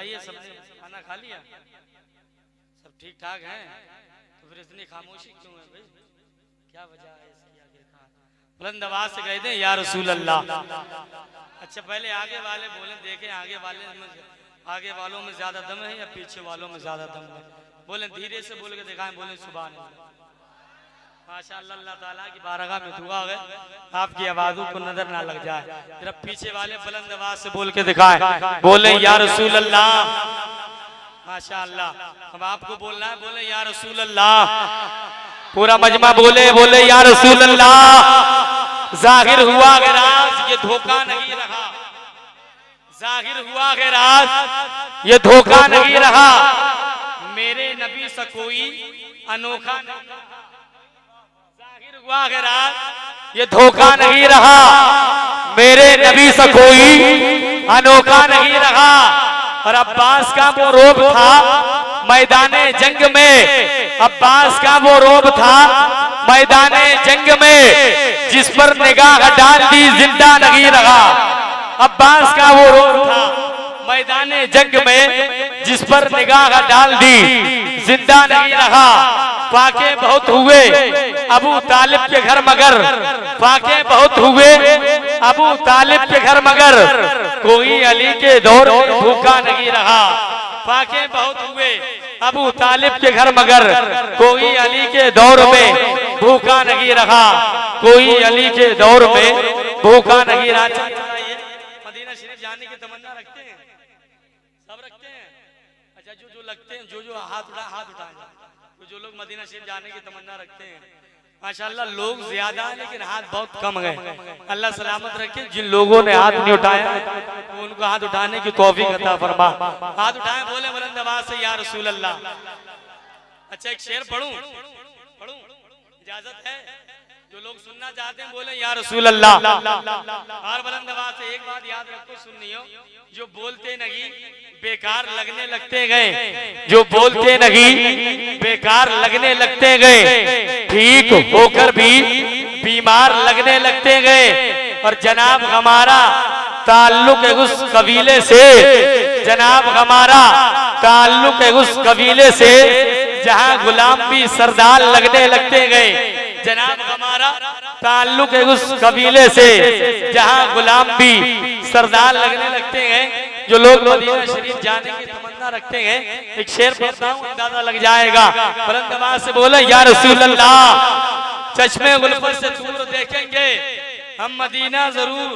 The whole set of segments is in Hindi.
बताइए, सबने खाना खा लिया? सब ठीक ठाक है? तो फिर इतनी खामोशी क्यों है भाई? क्या वजह है इसकी? आगे कहा बुलंद आवाज से कह दें या रसूल अल्लाह। अच्छा पहले आगे वाले बोले, देखें आगे वालों में ज्यादा दम है या पीछे वालों में ज्यादा दम है? बोले धीरे से बोल के दिखाएं, बोले सुभान अल्लाह। माशाअल्लाह, अल्लाह ताला की बारगाह में दुआ है आपकी आवाजों को नजर ना लग जाए। जरा पीछे वाले बुलंद आवाज से बोल के दिखाएं, बोले या रसूल अल्लाह। माशाअल्लाह, अब आपको बोलना है, बोले या रसूल अल्लाह। पूरा मजमा बोले, बोले या रसूल अल्लाह। जाहिर हुआ कि राज ये धोखा नहीं रहा, जाहिर हुआ कि राज ये धोखा नहीं रहा, मेरे नबी से कोई अनोखा नहीं। जाहिर हुआ कि राज ये धोखा नहीं रहा, मेरे नबी से कोई अनोखा नहीं रहा। और अब्बास का वो रोब था मैदाने जंग में, अब्बास का वो रोब था मैदाने जंग में, जिस पर निगाह डाल दी जिंदा नहीं रहा। अब्बास का वो रोब था मैदाने जंग में, जिस पर निगाह डाल दी जिंदा नहीं रहा। वाक़े बहुत हुए अबू तालिब के घर मगर, वाक़े बहुत हुए अबू तालिब के घर मगर, कोई अली के दौर में भूखा नहीं रहा। वाक़े बहुत हुए अबू तालिब के घर मगर, कोई अली के दौर में भूखा नहीं रहा, कोई अली के दौर में भूखा नहीं रहा। मदीना शरीफ जाने की तमन्ना रखते हैं? सब रखते हैं? अच्छा जो लगते हैं, जो हाथ उठाए, तो जो लोग मदीना शरीफ जाने की तमन्ना रखते हैं, माशाअल्लाह लोग ज्यादा है लेकिन हाथ बहुत कम है। अल्लाह सलामत रखे जिन लोगों ने हाथ नहीं उठाया तो उनको हाथ उठाने की तौफीक अता फरमा। हाथ उठाएं, बोले बुलंद आवाज से या रसूल अल्लाह। अच्छा एक शेर पढ़ूं? इजाजत है? जो लोग सुनना चाहते हैं बोले या रसूल अल्लाह। और बुलंद आवाज से एक बात याद रखो, सुननी हो, जो बोलते नहीं बेकार लगने लगते गए, जो बोलते नहीं बेकार लगने लगते गए, ठीक होकर भी बीमार लगने लगते गए। और जनाब हमारा ताल्लुक उस कबीले से, जनाब हमारा ताल्लुक उस कबीले से जहां गुलाम भी सरदार लगने लगते गए। जनाब हमारा ताल्लुक उस कबीले से जहां गुलाम भी सरदार लगने लगते हैं। जो लोग मदीना शरीफ जाने की तमन्ना रखते हैं, एक शेर पढ़ता हूं, अंदाजा लग जाएगा। बुलंद आवाज से बोले या रसूल अल्लाह। चश्मे गुलफत से दूर देखेंगे हम मदीना जरूर।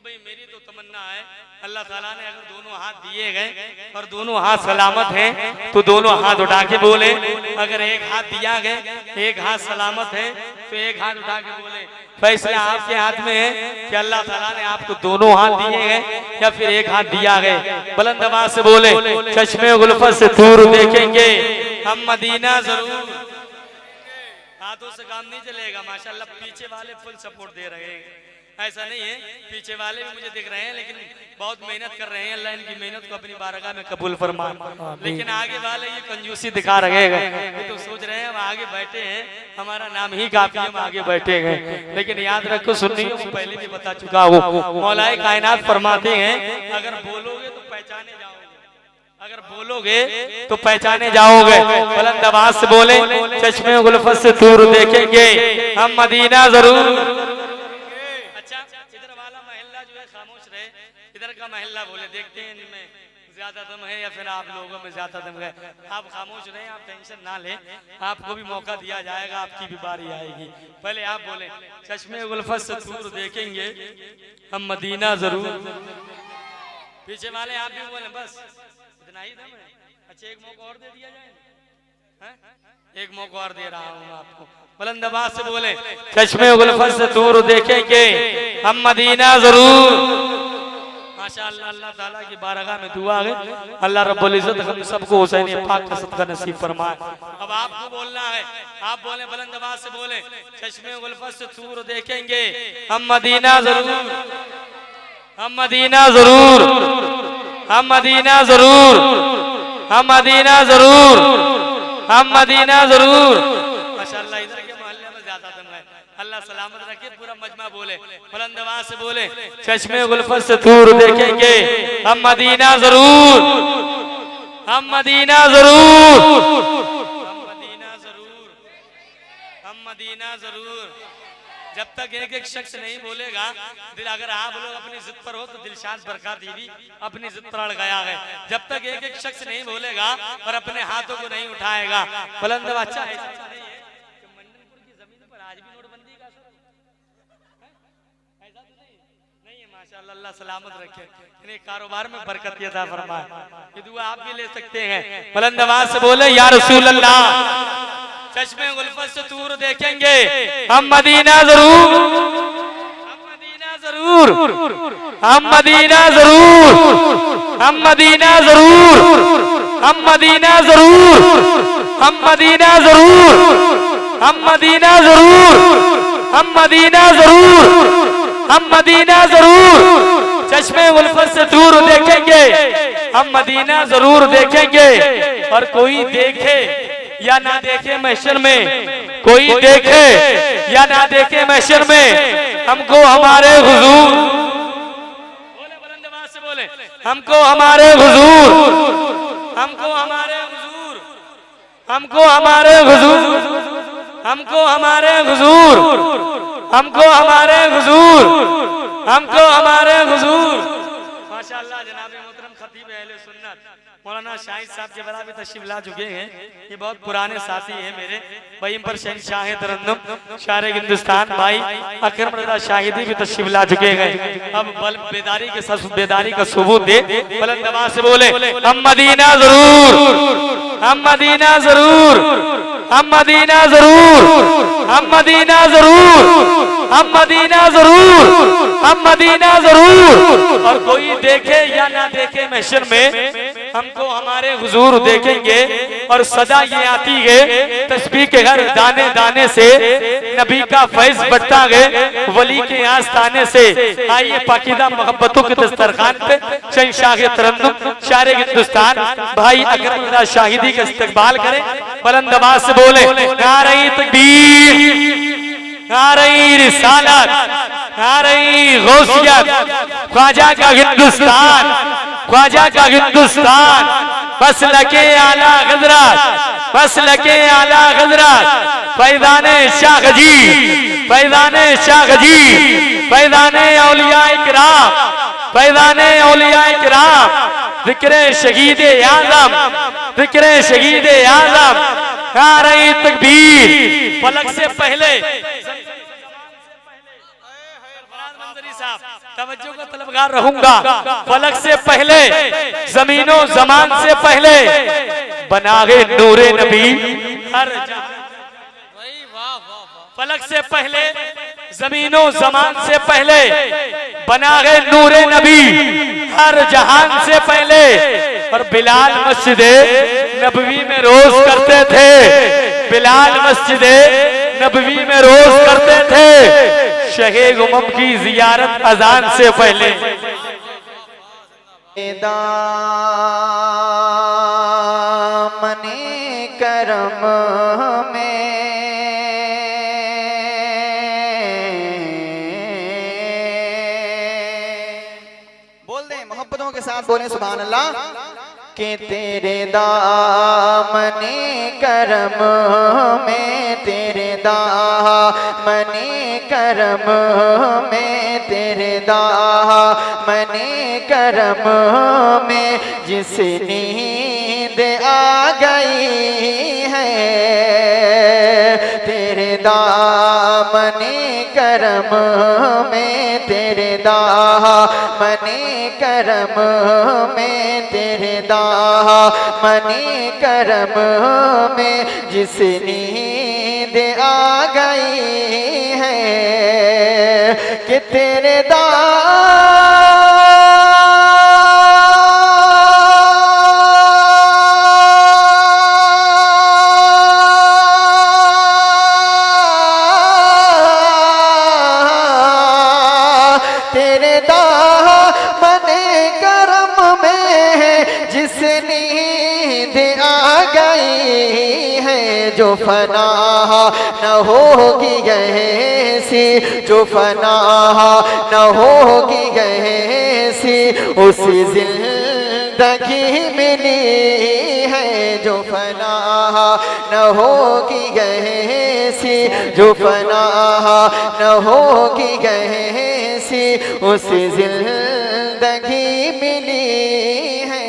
भाई मेरी तो तमन्ना है, अल्लाह ताला ने अगर दोनों हाथ दिए गए और दोनों हाथ सलामत हैं तो दोनों हाथ उठा के बोले। अगर एक हाथ दिया गया, एक हाथ सलामत है तो एक हाथ उठा के बोले। फैसला आपके हाथ में है कि अल्लाह ताला ने आपको दोनों हाथ दिए गए या फिर एक हाथ दिया गए। बुलंद आवाज से बोले, चश्मे गुलफत से दूर देखेंगे हम मदीना जरूर। हाथों से काम नहीं चलेगा। माशाल्लाह पीछे वाले फुल सपोर्ट दे रहे हैं, ऐसा नहीं है, पीछे वाले भी मुझे दिख रहे हैं लेकिन बहुत मेहनत कर रहे हैं। अल्लाह इनकी मेहनत को अपनी बारगाह में कबूल फरमाए। लेकिन आगे वाले ये कंजूसी दिखा रहे हैं, तो सोच रहे हैं हम आगे बैठे हैं, हमारा नाम ही काफी, हम आगे बैठे हैं। लेकिन याद रखो, सुननी पहले भी बता चुका हूँ, मौलाए कायनात फरमाते हैं अगर बोलोगे तो पहचाने जाओगे, अगर बोलोगे तो पहचाने जाओगे। बुलंद आवाज से बोले, चश्मे गुलफत से दूर देखेंगे हम मदीना जरूर। इधर का महल्ला बोले, देखते हैं इनमें ज्यादा दम है या फिर आप लोगों में ज्यादा दम है। आप खामोश रहें, आप टेंशन ना लें, आपको भी मौका दिया जाएगा, आपकी भी बारी आएगी। पहले आप बोले, चश्मे गुलफत से दूर देखेंगे हम मदीना जरूर। पीछे वाले आप भी बोले, बस इतना ही दम है। अच्छा एक मौका और दे दिया जाए, एक मौका और दे रहा हूँ आपको। बुलंद आवाज से बोले, चश्मे गुलफत से दूर देखेंगे हम मदीना जरूर। माशाअल्लाह, अल्लाह ताला की बारगाह में दुआ है, अल्लाह रब्बुल इज्जत हम सबको हुसैन पाक का सदका नसीब फरमाए। अब आपको बोलना है, आप बोले बुलंद आवाज से बोले, चश्मे गुलफत से दूर देखेंगे हम मदीना जरूर, हम मदीना जरूर, हम मदीना जरूर, हम मदीना जरूर, हम मदीना जरूर। माशाअल्लाह इधर के मोहल्ले में ज्यादा दम है, अल्लाह सलामत रखे। पूरा मजमा बोले, बुलंद आवाज से बोले, चश्मे गुलफत से दूर देखेंगे हम मदीना जरूर, हम मदीना जरूर, हम मदीना जरूर, हम मदीना जरूर। जब तक एक एक शख्स नहीं बोलेगा, दिल अगर आप लोग अपनी जिद पर हो तो दिलशाद बरखा दीदी अपनी जिद पर अड़ गया है। जब तक एक एक शख्स नहीं बोलेगा और अपने हाथों को नहीं उठाएगा, बुलंद अच्छा है नहीं है कि मंडनपुर की जमीन पर आज भी नोटबंदी का असर है? ऐसा तो नहीं है। माशाअल्लाह, अल्लाह सलामत रखे, इन्हें कारोबार में बरकत अता फरमाए। ये दुआ आप भी ले सकते हैं। बुलंद आवाज से बोले या रसूल अल्लाह, चश्मे गुलफत से दूर देखेंगे हम मदीना जरूर, हम मदीना जरूर, हम मदीना जरूर, हम मदीना जरूर, हम मदीना जरूर, हम मदीना जरूर, हम मदीना जरूर, हम मदीना जरूर, हम मदीना जरूर। चश्मे गुलफत से दूर देखेंगे हम मदीना जरूर देखेंगे। और कोई देखे या ना देखे महशर में, कोई देखे या ना देखे महशर में, हमको हमारे हुजूर, बोले बुलंद आवाज से बोले, हमको हमारे हुजूर, हमको हमारे हुजूर, हमको हमारे हुजूर, हमको हमारे हुजूर, हमको हमारे हुजूर, हमको हमारे हुजूर। माशाअल्लाह जनाब मोहतरम खतीब अहले सुन्नत मौलाना शाहिद साहब के बड़ा भी तशरीफ ला चुके हैं। ये बहुत पुराने साथी हैं मेरे भाई, पर शहंशाह तरन्नुम शायर हिंदुस्तान भाई अकरम रजा शाहिदी भी तशरीफ ला चुके हैं। अब बल बेदारी के सब बेदारी का सबूत दे, बुलंद आवाज से बोले हम मदीना जरूर, हम मदीना जरूर, हम मदीना जरूर, हम मदीना जरूर, हम मदीना जरूर, हम मदीना जरूर। और कोई देखे या ना देखे महशर में, हमको हमारे हुजूर देखेंगे। और सदा ये आती है तस्बीह के हर दाने दाने से, नबी का फैज बढ़ता है वली के आस्ताने से। आइए पाकीज़ा मोहब्बतों के दस्तरखान पे शहंशाह तरन्नुम शायर हिंदुस्तान भाई अकरम रज़ा शाहिदी का इस्तकबाल करें। बुलंद आवाज से बोले नारे तकबीर, नारे रिसालत, नारे गौसियत। ख्वाजा का हिंदुस्तान, ख्वाजा का हिंदुस्तान, मसलके आला हज़रत, मसलके आला हज़रत। फैज़ाने शाह जी, फैज़ाने शाह जी, फैज़ाने औलिया इकराम, फैज़ाने औलिया इकराम। ज़िक्रे शहीद आज़म, ज़िक्रे शहीद आज़म। नारे तकबीर। फलक से पहले तवज्जो का तलबगार रहूंगा। फलक से पहले, जमीनों जमान से पहले बना गए नूरे नबी हर जहां। फलक से पहले, जमीनों जमान से पहले बना गए नूरे नबी हर जहान से पहले। और बिलाल मस्जिद नबवी में रोज करते थे, बिलाल मस्जिद नबवी में रोज करते थे शहे गुमम की जियारत अजान से पहले। दामने करम में बोल दें, मोहब्बतों के साथ बोले सुभान अल्लाह। कि तेरे दामने करम में, तेरे दामने करम में, तेरे दामने करम में जिस नींद आ गई है, तेरे दामने करम में, तेरे दामने करम में, तेरे दामने करम में जिस नींद आ गई है। कि तेरे तेरे दामने करम में जिस नींद आ गई है, जो फना न होगी ऐसी, जो फना न होगी ऐसी, उसी जिंदगी मिली है जो फना न होगी ऐसी, जो फना न होगी ऐसी, उसी जिंदगी मिली है।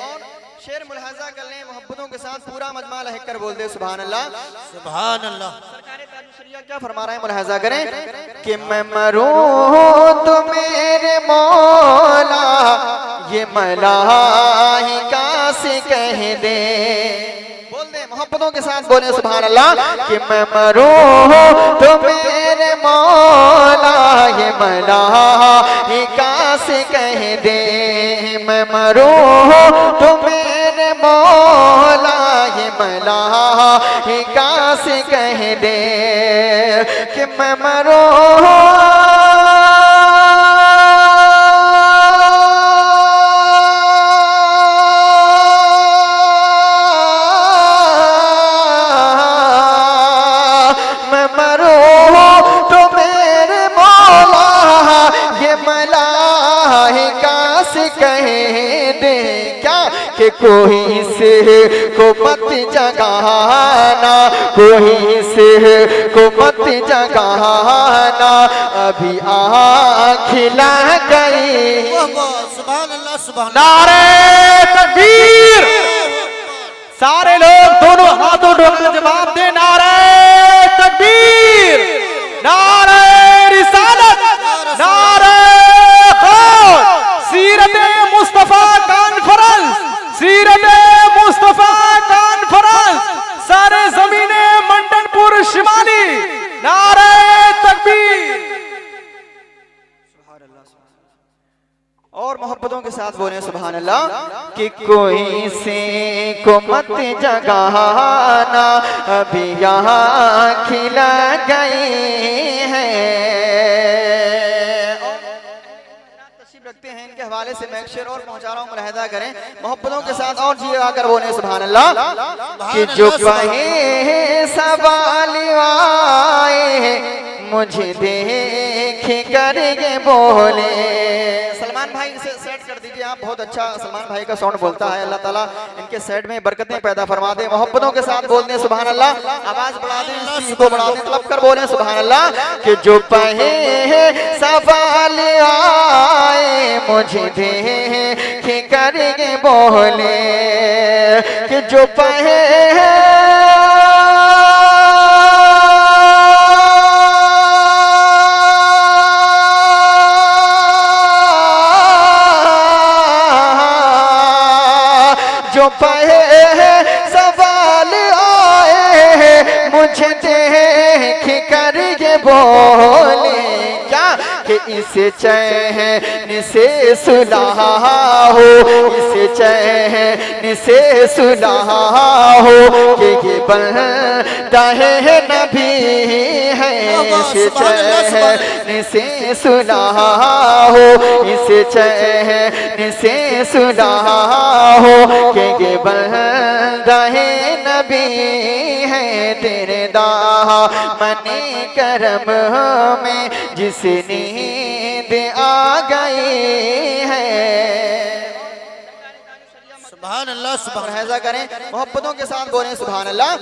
और शेर मुलाहाजा कर लें मोहब्बतों के साथ, पूरा मजमा लहक कर बोल दे सुभान अल्लाह सुभान अल्लाह। सरकारे ताजुशरिया क्या फरमा रहे हैं, मुलाहाजा करें कि मैं मरूं तो मेरे मौला ये मलाइका से कह दे, बोल दे मोहब्बतों के साथ बोले सुभान अल्लाह कि मैं मरूं तो मेरे मौला ये मलाइका से कह दे, मैं मरूं तो मेरे मौला ये मलाइका से कह दे कि मैं मरूं कह दे क्या कि कोई से को मत जगाना, कोई से को मत जगाना, अभी खिला गई। सुभान अल्लाह सुभान। नारे तकबीर, सारे लोग दोनों हाथों उठाकर जवाब दे, नारे तकबीर, नारे रिसालत, नारे सीरत मुस्तफा कॉन्फ्रेंस, सीरत मुस्तफा कॉन्फ्रेंस, सारे जमीने मंडनपुर शिमाली, नारे तकबीर। और मोहब्बतों के साथ बोले सुभान अल्लाह कि कोई से को मत जगाना, अभी यहाँ खिला गई है। रखते हैं इनके हवाले से मैं एक शेर और पहुंचा रहा हूँ, मुलाहिजा करें मोहब्बतों के साथ और जी आकर बोले सुभान अल्लाह कि जो कहे सवाल आए मुझे देख करके बोले। सलमान भाई इसे सेट कर दीजिए आप, बहुत अच्छा सलमान भाई का साउंड बोलता है, अल्लाह ताला इनके सेट में बरकतें पैदा फरमा दे। मोहब्बतों के साथ बोलते सुभान अल्लाह, आवाज बढ़ा दें, इस चीज को बढ़ा दें, तलब कर बोले सुभान अल्लाह कि जो कहे सवाल आए मुझे देख करके बोले, कि जो कहे जो पहे सवाल आए मुझे देख कर ये बोले क्या कि इसे चैन से सुला हो, इसे चैन से सुला हो कि ये बंदा है नबी है, इसे चैन से सुला हो, इसे चैन से सुला हो कि ये बंदा है नबी है। तेरे दामने करम में जिस नींद आ गई है। सुभान अल्लाह सुभान। मुलाहिजा करें मोहब्बतों के साथ बोलें सुभान अल्लाह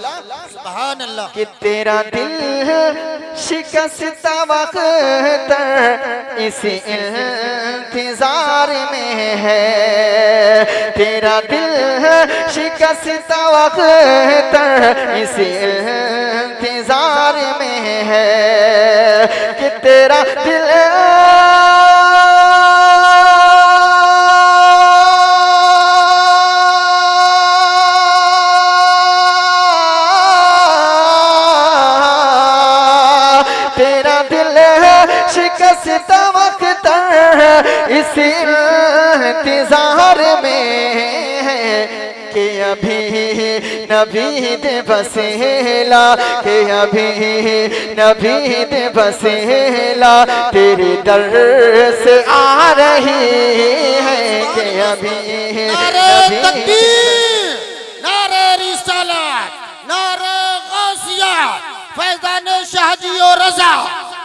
सुभान अल्लाह। कि तेरा दिल शिकस्ता वक्त इस इंतजार में है, तेरा दिल शिकस्ता वक्त इस इंतजार में है कि तेरा दिल शिकस्त वक्त इस इंतजार में है कि अभी नबीद बसेला, कि अभी नबीद बसेला तेरे दर से आ रही है, कि अभी नारे तकबीर, नारे रिसालत। रजा,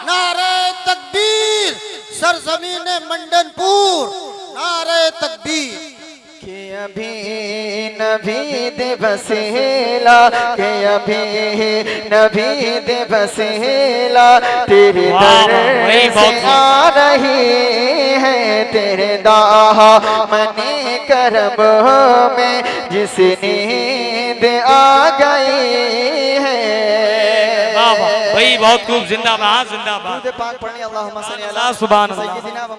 नारे तकबीर, सरजमीन मंडनपुर, नारे तकबीर। के अभी नबी दे बसेला, के अभी नबी दे बसेला, तेरे वाह, दर वही से बहुत आ रही है, तेरे दाहा मने करब में जिस नींद आ गई है। वाह वाह, भाई बहुत खूब, जिंदाबाद जिंदाबाद। दुरूद पाक पढ़ने अल्लाहुम्मा सल्ली अला अल्लाह सुभान अल्लाह। सय्यिदिना व